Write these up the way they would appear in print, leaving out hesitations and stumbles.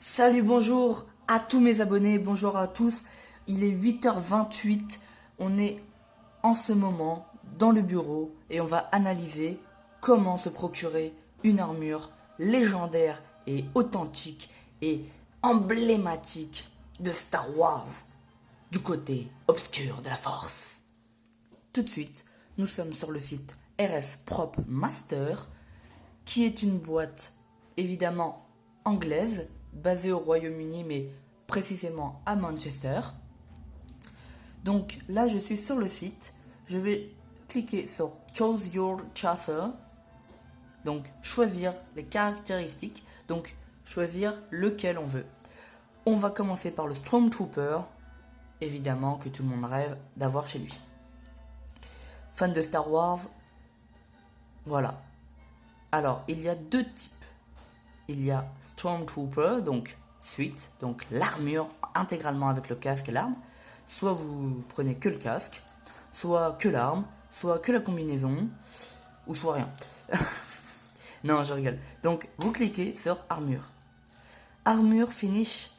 Salut, bonjour à tous mes abonnés, bonjour à tous. Il est 8h28, on est en ce moment dans le bureau et on va analyser comment se procurer une armure légendaire et authentique et emblématique de Star Wars du côté obscur de la Force. Tout de suite, nous sommes sur le site RS Prop Master, qui est une boîte évidemment anglaise, basée au Royaume-Uni, mais précisément à Manchester. Donc là, je suis sur le site, je vais cliquer sur Choose Your Charter, donc choisir les caractéristiques, donc choisir lequel on veut. On va commencer par le Stormtrooper, évidemment que tout le monde rêve d'avoir chez lui. Fan de Star Wars, voilà. Alors, il y a deux types. Il y a Stormtrooper, donc suite, donc l'armure intégralement avec le casque et l'arme. Soit vous prenez que le casque, soit que l'arme, soit que la combinaison, ou soit rien. Non, je rigole. Donc, vous cliquez sur armure. Armure finish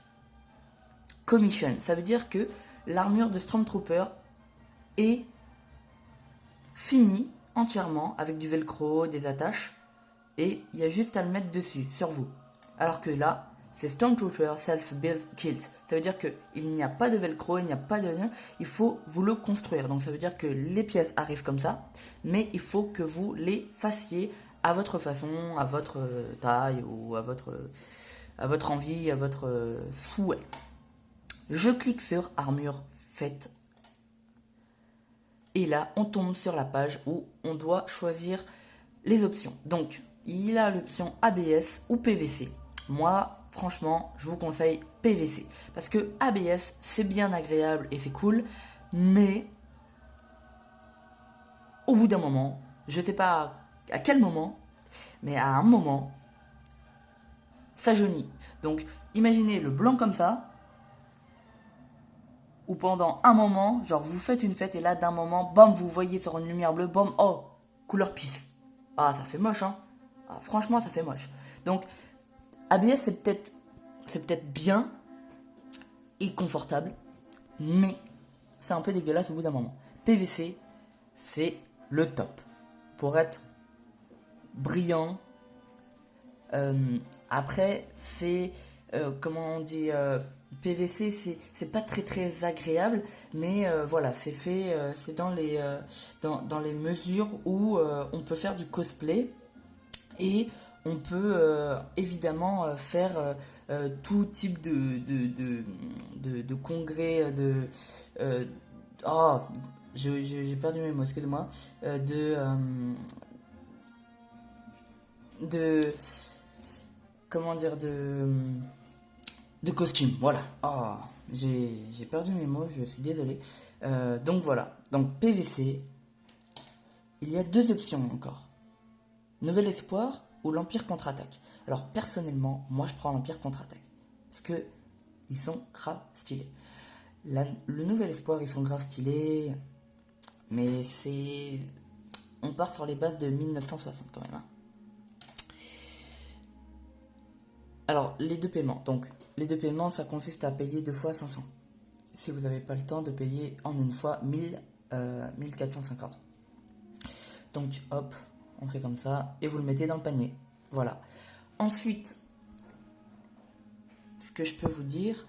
commission. Ça veut dire que l'armure de Stormtrooper est finie entièrement avec du velcro, des attaches, et il y a juste à le mettre dessus, sur vous. Alors que là, c'est Stormtrooper Self-Built Kit. Ça veut dire qu'il n'y a pas de velcro, il n'y a pas de... Il faut vous le construire. Donc ça veut dire que les pièces arrivent comme ça, mais il faut que vous les fassiez à votre façon, à votre taille ou à votre envie, à votre souhait. Je clique sur armure faite. Et là, on tombe sur la page où on doit choisir les options. Donc, il a l'option ABS ou PVC. Moi, franchement, je vous conseille PVC. Parce que ABS, c'est bien agréable et c'est cool. Mais, au bout d'un moment, je sais pas à quel moment, mais à un moment, ça jaunit. Donc, imaginez le blanc comme ça, ou pendant un moment, genre vous faites une fête et là d'un moment, bam, vous voyez sur une lumière bleue, bam, oh, couleur pisse. Ah, ça fait moche, hein. Ah, franchement, ça fait moche. Donc, ABS, c'est peut-être bien et confortable, mais c'est un peu dégueulasse au bout d'un moment. PVC, c'est le top. Pour être brillant, après, c'est, comment on dit, PVC, c'est pas très très agréable, mais voilà, c'est fait, c'est dans les mesures où on peut faire du cosplay et on peut évidemment faire tout type de congrès, euh, oh, j'ai perdu mes mots, excusez-moi, de comment dire, de costume, voilà. Oh, j'ai perdu mes mots, je suis désolé. Donc voilà, donc PVC, il y a deux options encore. Nouvel Espoir ou l'Empire contre-attaque. Alors personnellement, moi je prends l'Empire contre-attaque. Parce que ils sont grave stylés. Le Nouvel Espoir, ils sont grave stylés. Mais c'est... On part sur les bases de 1960 quand même, hein. Alors, les deux paiements. Donc, les deux paiements, ça consiste à payer deux fois 500. Si vous n'avez pas le temps de payer en une fois 1450. Donc, hop, on fait comme ça. Et vous le mettez dans le panier. Voilà. Ensuite, ce que je peux vous dire,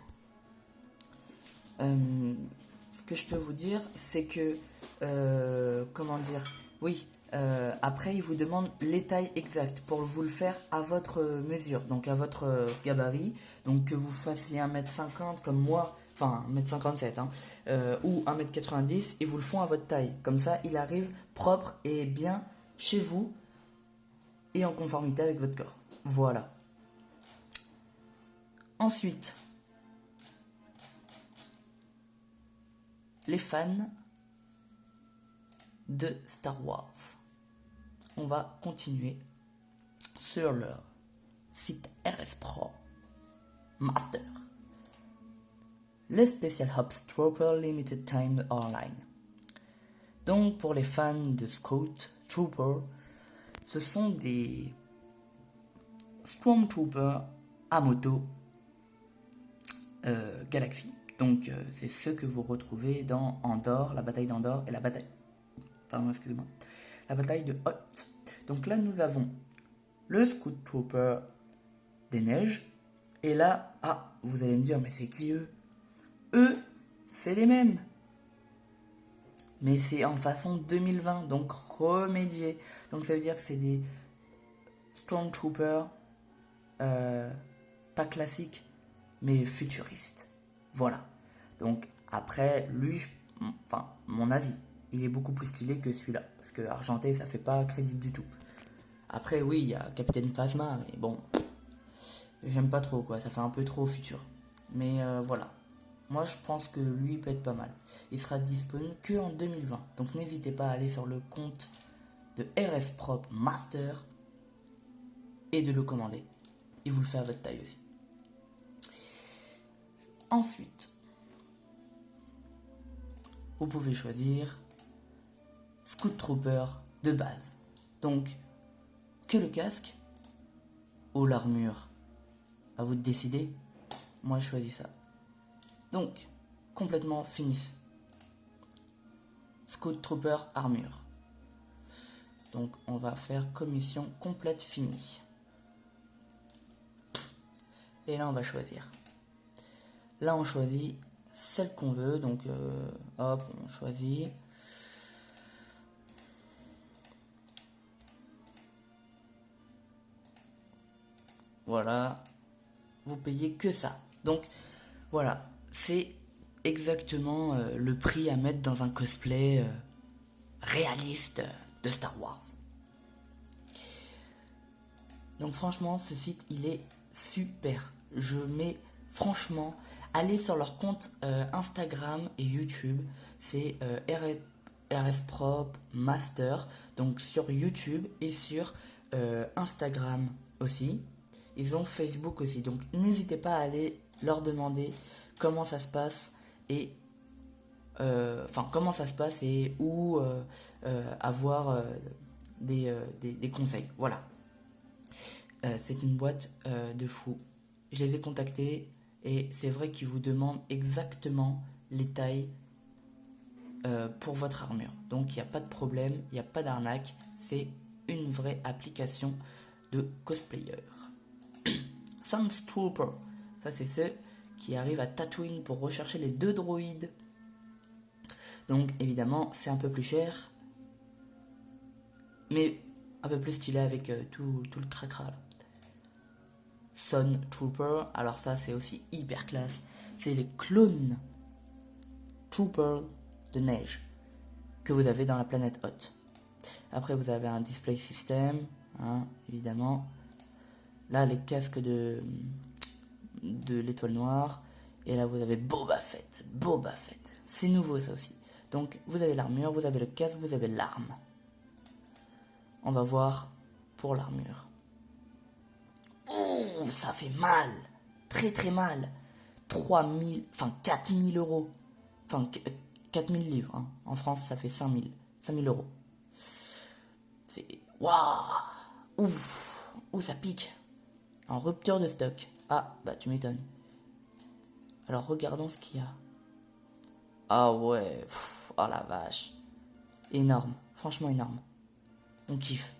c'est que, comment dire, oui, après, il vous demande les tailles exactes pour vous le faire à votre mesure, donc à votre gabarit. Donc, que vous fassiez 1m50 comme moi, enfin 1m57, hein, ou 1m90, ils vous le font à votre taille. Comme ça, il arrive propre et bien chez vous et en conformité avec votre corps. Voilà. Ensuite, les fans de Star Wars. On va continuer sur le site RS Pro Master. Le Special Ops Trooper Limited Time Online. Donc pour les fans de Scout Trooper, ce sont des Stormtroopers à moto Galaxy. Donc c'est ceux que vous retrouvez dans Andorre, la bataille d'Andorre et la bataille... Pardon, excusez-moi. La bataille de Hoth. Donc là, nous avons le Scout Trooper des neiges. Et là, vous allez me dire, mais c'est qui eux? Eux, c'est les mêmes. Mais c'est en façon 2020, donc remédié. Donc ça veut dire que c'est des Stormtroopers, pas classiques, mais futuristes. Voilà. Donc après, lui, enfin, mon avis, il est beaucoup plus stylé que celui-là. Parce que argenté, ça fait pas crédible du tout. Après, oui, il y a Captain Phasma, mais bon, j'aime pas trop, quoi. Ça fait un peu trop futur. Mais voilà. Moi, je pense que lui peut être pas mal. Il sera disponible que en 2020. Donc n'hésitez pas à aller sur le compte de RS Prop Master et de le commander. Il vous le fait à votre taille aussi. Ensuite, vous pouvez choisir Scout Trooper de base. Donc, que le casque ou l'armure. À vous de décider. Moi, je choisis ça. Donc, complètement finis. Scout Trooper armure. Donc, on va faire commission complète finie. Et là, on va choisir. Là, on choisit celle qu'on veut. Donc, hop, on choisit. Voilà. Vous payez que ça. Donc, voilà. C'est exactement le prix à mettre dans un cosplay réaliste de Star Wars. Donc franchement, ce site, il est super. Je mets, franchement, allez sur leur compte Instagram et YouTube. C'est RS Prop Master. Donc sur YouTube et sur Instagram aussi. Ils ont Facebook aussi. Donc n'hésitez pas à aller leur demander comment ça se passe et comment ça se passe et où avoir des conseils. Voilà. C'est une boîte de fou. Je les ai contactés et c'est vrai qu'ils vous demandent exactement les tailles pour votre armure. Donc il n'y a pas de problème, il n'y a pas d'arnaque. C'est une vraie application de cosplayer. Stormtrooper, ça c'est ceux qui arrivent à Tatooine pour rechercher les 2 droïdes. Donc évidemment c'est un peu plus cher, mais un peu plus stylé avec tout le cracra là. Sun Trooper, alors ça c'est aussi hyper classe, c'est les clones Troopers de neige que vous avez dans la planète Hoth. Après vous avez un display system, évidemment. Là les casques de l'étoile noire. Et là vous avez Boba Fett. C'est nouveau ça aussi. Donc vous avez l'armure, vous avez le casque, vous avez l'arme. On va voir pour l'armure. Oh, ça fait mal. Très très mal. 4000 euros. Enfin 4000 livres. Hein. En France ça fait 5000 euros. C'est... Waouh. Ouf. Oh, ça pique. En rupture de stock. Ah, bah tu m'étonnes. Alors regardons ce qu'il y a. Ah ouais. Oh la vache. Énorme. Franchement énorme. On kiffe.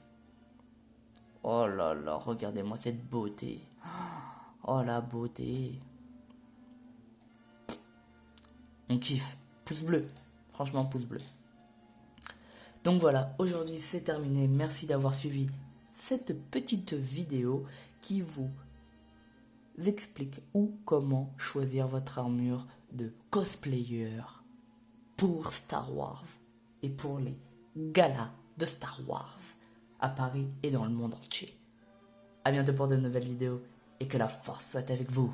Oh là là, regardez-moi cette beauté. Oh la beauté. On kiffe. Pouce bleu. Franchement, pouce bleu. Donc voilà, aujourd'hui c'est terminé. Merci d'avoir suivi cette petite vidéo qui vous explique comment choisir votre armure de cosplayer pour Star Wars et pour les galas de Star Wars à Paris et dans le monde entier. A bientôt pour de nouvelles vidéos et que la force soit avec vous.